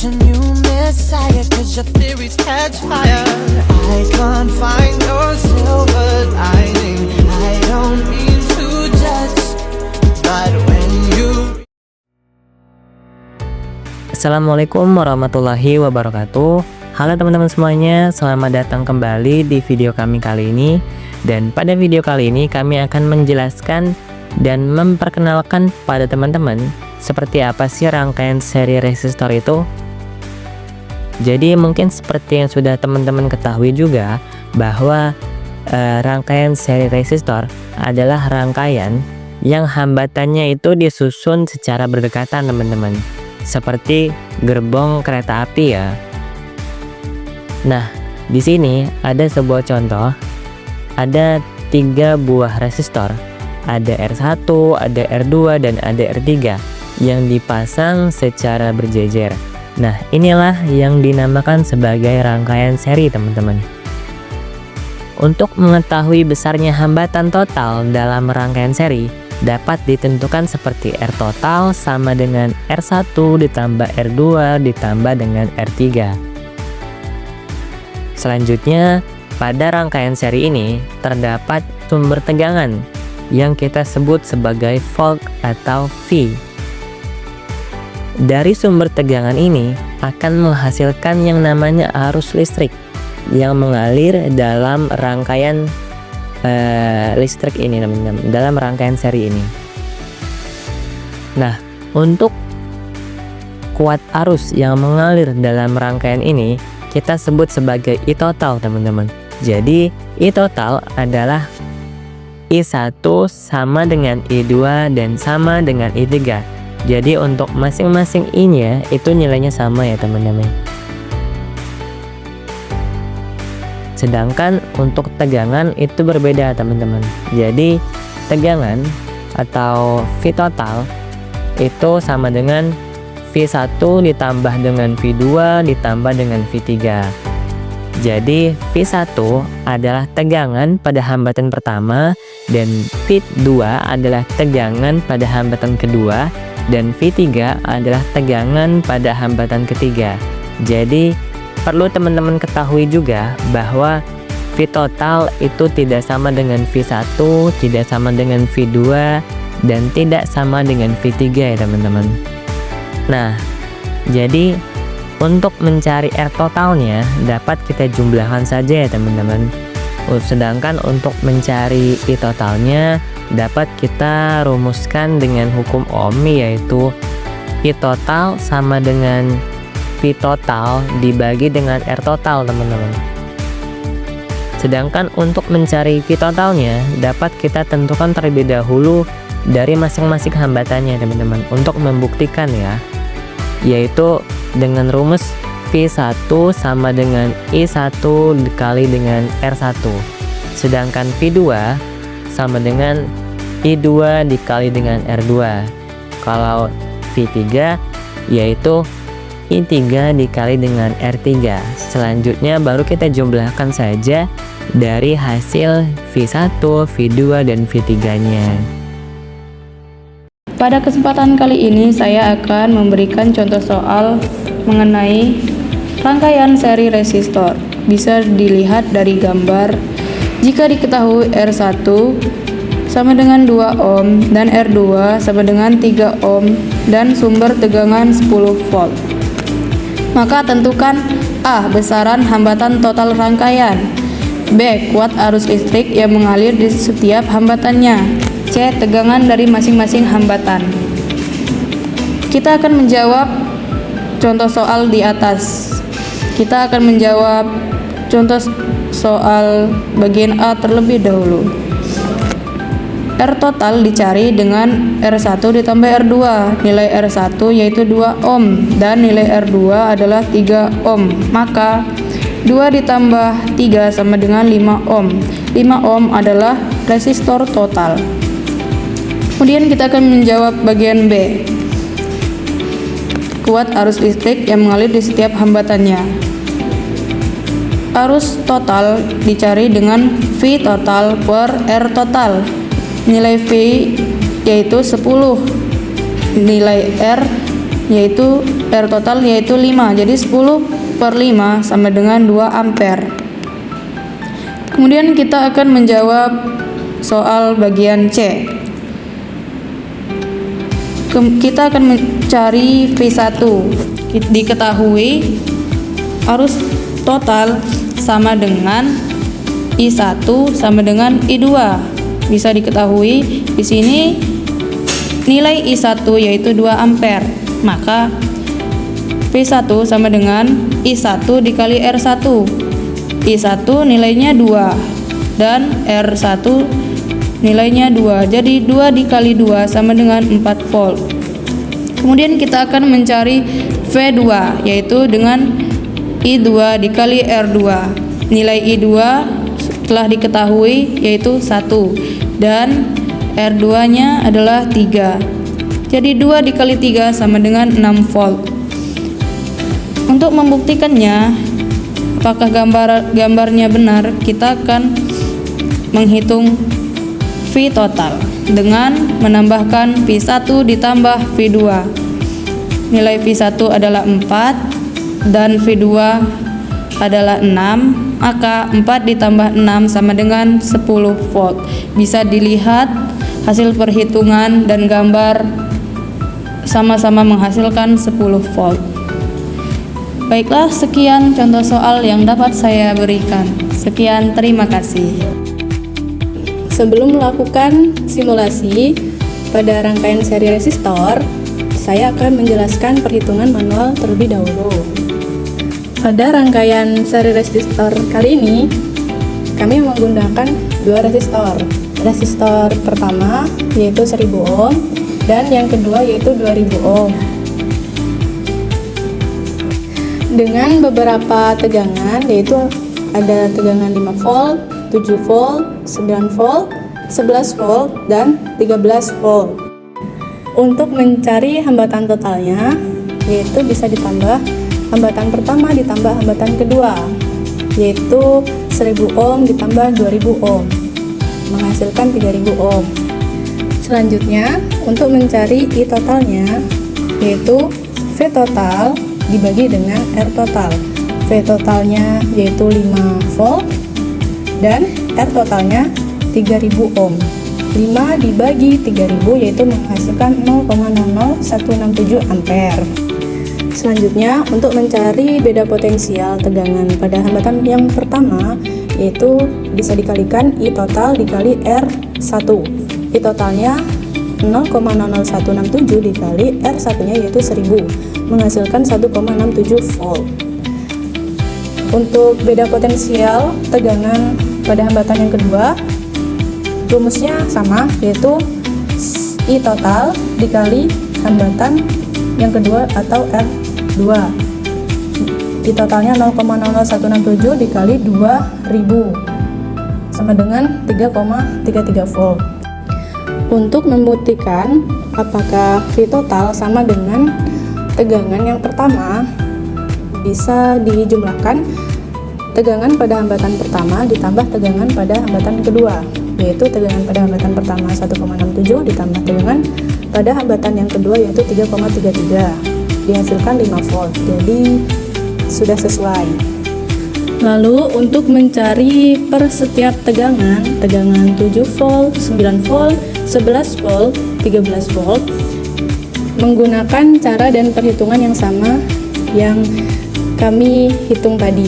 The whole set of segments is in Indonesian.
such a new messiah, cause your theories catch fire. I can't find your silver lining. I don't mean to judge, but when you... Assalamualaikum warahmatullahi wabarakatuh. Halo teman-teman semuanya, selamat datang kembali di video kami kali ini. Dan pada video kali ini kami akan menjelaskan dan memperkenalkan pada teman-teman seperti apa sih rangkaian seri resistor itu. Jadi mungkin seperti yang sudah teman-teman ketahui juga bahwa rangkaian seri resistor adalah rangkaian yang hambatannya itu disusun secara berdekatan teman-teman, seperti gerbong kereta api ya. Nah, di sini ada sebuah contoh. Ada 3 buah resistor. Ada R1, ada R2, dan ada R3 yang dipasang secara berjejer. Nah, inilah yang dinamakan sebagai rangkaian seri, teman-teman. Untuk mengetahui besarnya hambatan total dalam rangkaian seri, dapat ditentukan seperti R total sama dengan R1 ditambah R2 ditambah dengan R3. Selanjutnya, pada rangkaian seri ini terdapat sumber tegangan yang kita sebut sebagai volt atau V. Dari sumber tegangan ini akan menghasilkan yang namanya arus listrik yang mengalir dalam rangkaian listrik ini, teman-teman, dalam rangkaian seri ini. Nah, untuk kuat arus yang mengalir dalam rangkaian ini kita sebut sebagai I total, teman-teman. Jadi I total adalah I1 sama dengan I2 dan sama dengan I3. Jadi untuk masing-masing I-nya itu nilainya sama ya, teman-teman. Sedangkan untuk tegangan itu berbeda, teman-teman. Jadi tegangan atau V total itu sama dengan V1 ditambah dengan V2 ditambah dengan V3. Jadi V1 adalah tegangan pada hambatan pertama dan V2 adalah tegangan pada hambatan kedua dan V3 adalah tegangan pada hambatan ketiga. Jadi perlu teman-teman ketahui juga bahwa V total itu tidak sama dengan V1, tidak sama dengan V2, dan tidak sama dengan V3 ya, teman-teman. Nah, jadi untuk mencari R totalnya dapat kita jumlahkan saja ya, teman-teman. Sedangkan untuk mencari I totalnya dapat kita rumuskan dengan hukum Ohm, yaitu I total sama dengan V total dibagi dengan R total, teman-teman. Sedangkan untuk mencari V totalnya dapat kita tentukan terlebih dahulu dari masing-masing hambatannya, teman-teman, untuk membuktikan ya, yaitu dengan rumus V1 sama dengan I1 dikali dengan R1. Sedangkan V2 sama dengan I2 dikali dengan R2. Kalau V3 yaitu I3 dikali dengan R3. Selanjutnya baru kita jumlahkan saja dari hasil V1, V2, dan V3-nya. Pada kesempatan kali ini saya akan memberikan contoh soal mengenai rangkaian seri resistor. Bisa dilihat dari gambar. Jika diketahui R1 sama dengan 2 ohm dan R2 sama dengan 3 ohm dan sumber tegangan 10 volt, maka tentukan A. Besaran hambatan total rangkaian, B. Kuat arus listrik yang mengalir di setiap hambatannya, C. Tegangan dari masing-masing hambatan. Kita akan menjawab contoh soal di atas. Kita akan menjawab contoh soal bagian A terlebih dahulu. R total dicari dengan R1 ditambah R2. Nilai R1 yaitu 2 ohm dan nilai R2 adalah 3 ohm. Maka 2 ditambah 3 sama dengan 5 ohm. 5 ohm adalah resistor total. Kemudian kita akan menjawab bagian B. Kuat arus listrik yang mengalir di setiap hambatannya. Arus total dicari dengan V total per R total. Nilai V yaitu 10, nilai R yaitu R total yaitu 5. Jadi 10/5 sama dengan 2 ampere. Kemudian kita akan menjawab soal bagian C. Kita akan mencari V1. Diketahui arus total sama dengan I1 sama dengan I2. Bisa diketahui di sini nilai I1 yaitu 2 ampere. Maka V1 sama dengan I1 dikali R1. I1 nilainya 2 dan R1 nilainya 2. Jadi 2 dikali 2 sama dengan 4 volt. Kemudian kita akan mencari V2 yaitu dengan I2 dikali R2. Nilai I2 telah diketahui yaitu 1 dan R2 nya adalah 3. Jadi 2 dikali 3 sama dengan 6 volt. Untuk membuktikannya apakah gambarnya benar, kita akan menghitung V total dengan menambahkan V1 ditambah V2. Nilai V1 adalah 4 dan V2 adalah 6, maka 4 ditambah 6 sama dengan 10 volt. Bisa dilihat hasil perhitungan dan gambar sama-sama menghasilkan 10 volt. Baiklah, sekian contoh soal yang dapat saya berikan. Sekian, terima kasih. Sebelum melakukan simulasi pada rangkaian seri resistor, saya akan menjelaskan perhitungan manual terlebih dahulu. Pada rangkaian seri resistor kali ini, kami menggunakan 2 resistor. Resistor pertama yaitu 1000 ohm dan yang kedua yaitu 2000 ohm. Dengan beberapa tegangan, yaitu ada tegangan 5 volt, 7 volt, 9 volt, 11 volt, dan 13 volt. Untuk mencari hambatan totalnya, yaitu bisa ditambah hambatan pertama ditambah hambatan kedua, yaitu 1000 ohm ditambah 2000 ohm, menghasilkan 3000 ohm. Selanjutnya, untuk mencari I totalnya, yaitu V total dibagi dengan R total. V totalnya yaitu 5 volt dan R totalnya 3000 ohm. 5 dibagi 3000 yaitu menghasilkan 0,00167 ampere. Selanjutnya, untuk mencari beda potensial tegangan pada hambatan yang pertama, yaitu bisa dikalikan I total dikali R1. I totalnya 0,00167 dikali R1 nya yaitu 1000, menghasilkan 1,67 volt. Untuk beda potensial tegangan pada hambatan yang kedua, rumusnya sama, yaitu I total dikali hambatan yang kedua atau R2. I totalnya 0,00167 dikali 2000 sama dengan 3,33 volt. Untuk membuktikan apakah V total sama dengan tegangan yang pertama, bisa dijumlahkan tegangan pada hambatan pertama ditambah tegangan pada hambatan kedua, yaitu tegangan pada hambatan pertama 1,67 ditambah tegangan pada hambatan yang kedua yaitu 3,33, dihasilkan 5 volt. Jadi sudah sesuai. Lalu untuk mencari per setiap tegangan 7 volt, 9 volt, 11 volt, 13 volt, menggunakan cara dan perhitungan yang sama yang kami hitung tadi.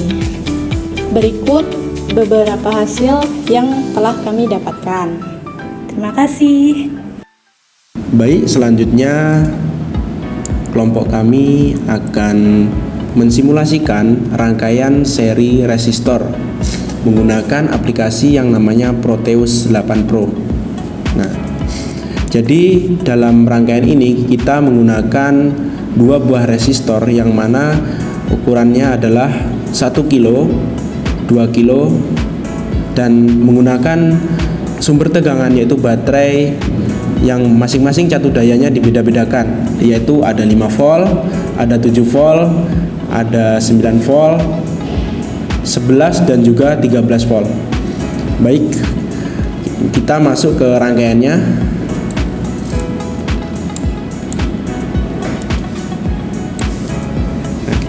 Berikut beberapa hasil yang telah kami dapatkan. Terima kasih. Baik, selanjutnya kelompok kami akan mensimulasikan rangkaian seri resistor menggunakan aplikasi yang namanya Proteus 8 Pro. Nah, jadi dalam rangkaian ini kita menggunakan 2 buah resistor yang mana ukurannya adalah 1 kilo, 2 kilo, dan menggunakan sumber tegangan yaitu baterai yang masing-masing catu dayanya dibeda-bedakan, yaitu ada 5 volt, ada 7 volt, ada 9 volt, 11 dan juga 13 volt. Baik, kita masuk ke rangkaiannya.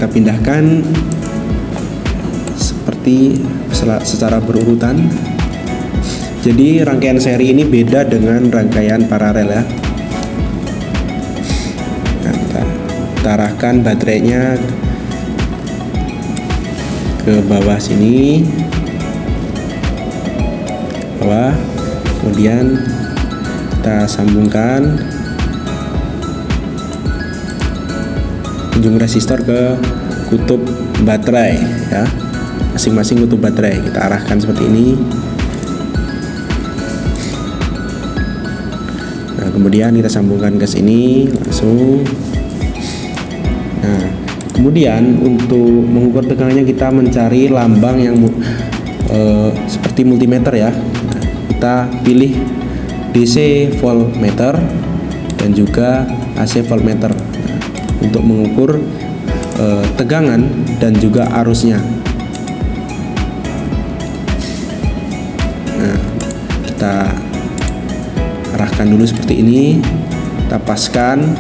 kita pindahkan seperti secara berurutan. Jadi rangkaian seri ini beda dengan rangkaian paralel ya. Nah, kita arahkan baterainya ke bawah sini, bawah, kemudian kita sambungkan ujung resistor ke kutub baterai ya, masing-masing kutub baterai kita arahkan seperti ini. Nah, kemudian kita sambungkan ke sini langsung. Nah, kemudian untuk mengukur tegangannya kita mencari lambang yang seperti multimeter ya. Nah, kita pilih DC voltmeter dan juga AC voltmeter untuk mengukur tegangan dan juga arusnya. Nah, kita arahkan dulu seperti ini, kita paskan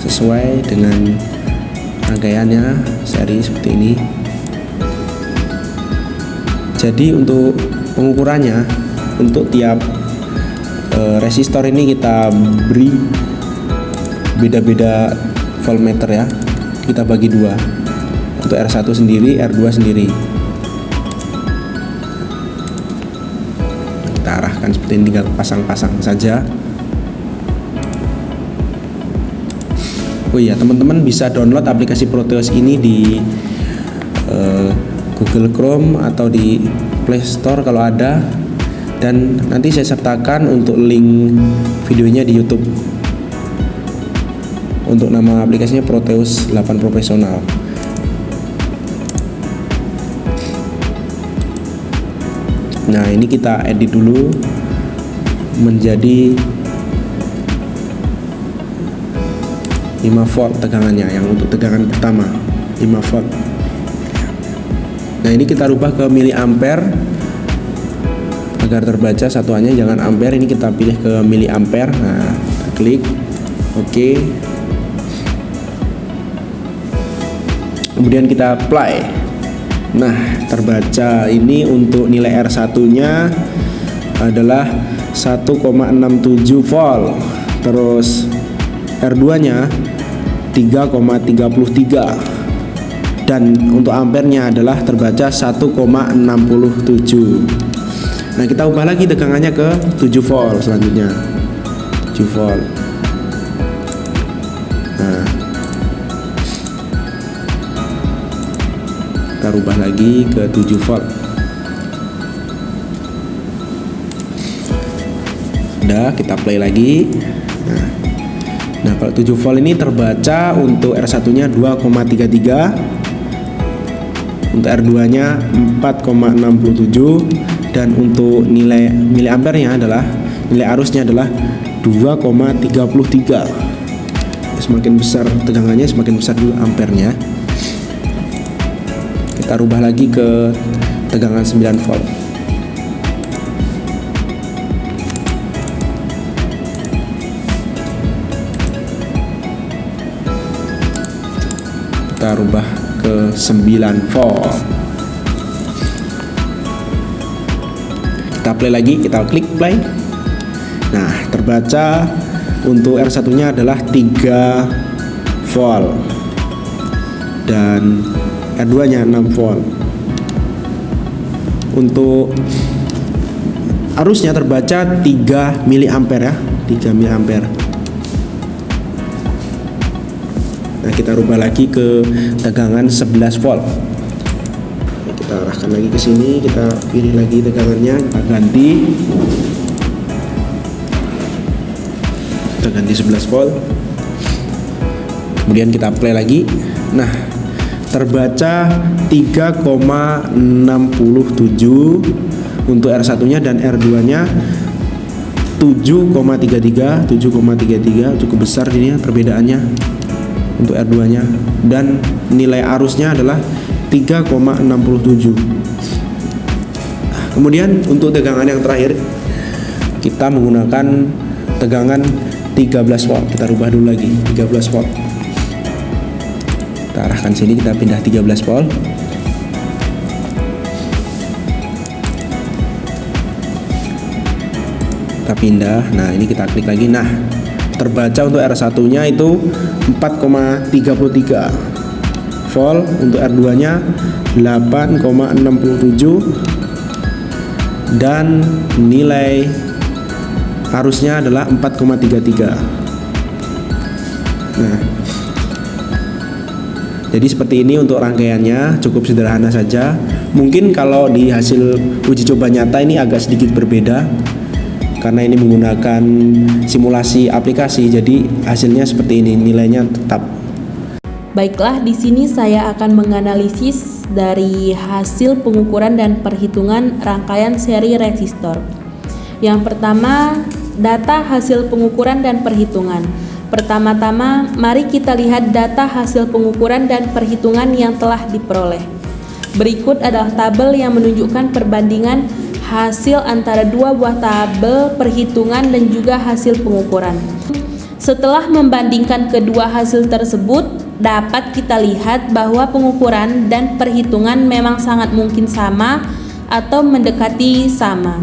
sesuai dengan rangkaiannya seri seperti ini. Jadi untuk pengukurannya, untuk tiap resistor ini kita beri beda-beda voltmeter ya, kita bagi dua, untuk R1 sendiri, R2 sendiri. Kita arahkan seperti ini, tinggal pasang-pasang saja. Oh iya, teman-teman bisa download aplikasi Proteus ini di Google Chrome atau di Play Store kalau ada, dan nanti saya sertakan untuk link videonya di YouTube. Untuk nama aplikasinya Proteus 8 Profesional. Nah, ini kita edit dulu menjadi 5 volt tegangannya, yang untuk tegangan pertama 5 volt. Nah, ini kita rubah ke miliampere agar terbaca satuannya, jangan ampere, ini kita pilih ke miliampere. Nah, kita klik OK. Kemudian kita apply. Nah, terbaca ini untuk nilai R1 nya adalah 1,67 volt. Terus R2 nya 3,33, dan untuk ampernya adalah terbaca 1,67. Nah, kita ubah lagi tegangannya ke 7 volt selanjutnya, 7 volt. Nah, kita rubah lagi ke 7 volt. Udah, kita play lagi. Nah, kalau 7 volt ini terbaca untuk R1 nya 2,33, untuk R2 nya 4,67, dan untuk nilai miliampernya adalah, nilai arusnya adalah 2,33. Semakin besar tegangannya, semakin besar juga ampernya. Kita rubah lagi ke tegangan 9 volt. Kita rubah ke 9 volt. Kita play lagi, kita klik play. Nah, terbaca untuk R1 nya adalah 3 volt dan R2 nya 6 volt. Untuk arusnya terbaca 3 miliampere ya, 3 miliampere. Nah, kita rubah lagi ke tegangan 11 volt. Kita arahkan lagi ke sini, kita pilih lagi tegangannya, kita ganti. Kita ganti 11 volt. Kemudian kita play lagi. Nah, terbaca 3,67 untuk R1 nya, dan R2 nya 7,33, cukup besar ini ya perbedaannya untuk R2 nya, dan nilai arusnya adalah 3,67. Kemudian untuk tegangan yang terakhir kita menggunakan tegangan 13 volt. Kita rubah dulu lagi 13 volt. Kita arahkan sini, kita pindah 13 volt. Kita pindah. Nah, ini kita klik lagi. Nah, terbaca untuk R1-nya itu 4,33 volt, untuk R2-nya 8,67 dan nilai arusnya adalah 4,33. Nah, jadi seperti ini untuk rangkaiannya, cukup sederhana saja. Mungkin kalau di hasil uji coba nyata ini agak sedikit berbeda karena ini menggunakan simulasi aplikasi, jadi hasilnya seperti ini, nilainya tetap. Baiklah, di sini saya akan menganalisis dari hasil pengukuran dan perhitungan rangkaian seri resistor. Yang pertama, data hasil pengukuran dan perhitungan. Pertama-tama, mari kita lihat data hasil pengukuran dan perhitungan yang telah diperoleh. Berikut adalah tabel yang menunjukkan perbandingan hasil antara dua buah tabel perhitungan dan juga hasil pengukuran. Setelah membandingkan kedua hasil tersebut, dapat kita lihat bahwa pengukuran dan perhitungan memang sangat mungkin sama atau mendekati sama.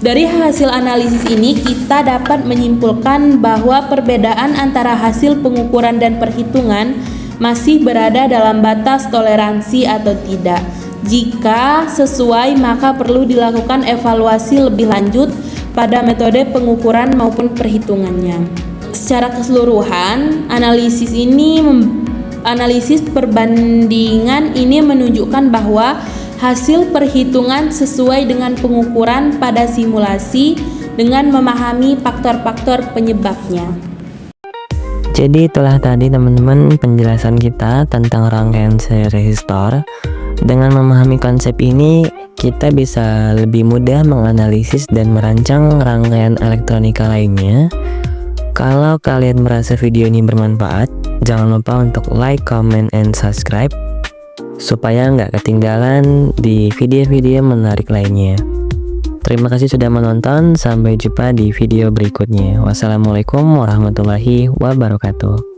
Dari hasil analisis ini, kita dapat menyimpulkan bahwa perbedaan antara hasil pengukuran dan perhitungan masih berada dalam batas toleransi atau tidak. Jika sesuai, maka perlu dilakukan evaluasi lebih lanjut pada metode pengukuran maupun perhitungannya. Secara keseluruhan, analisis perbandingan ini menunjukkan bahwa hasil perhitungan sesuai dengan pengukuran pada simulasi dengan memahami faktor-faktor penyebabnya. Jadi itulah tadi teman-teman penjelasan kita tentang rangkaian seri resistor. Dengan memahami konsep ini, kita bisa lebih mudah menganalisis dan merancang rangkaian elektronika lainnya. Kalau kalian merasa video ini bermanfaat, jangan lupa untuk like, comment, and subscribe supaya nggak ketinggalan di video-video menarik lainnya. Terima kasih sudah menonton, sampai jumpa di video berikutnya. Wassalamualaikum warahmatullahi wabarakatuh.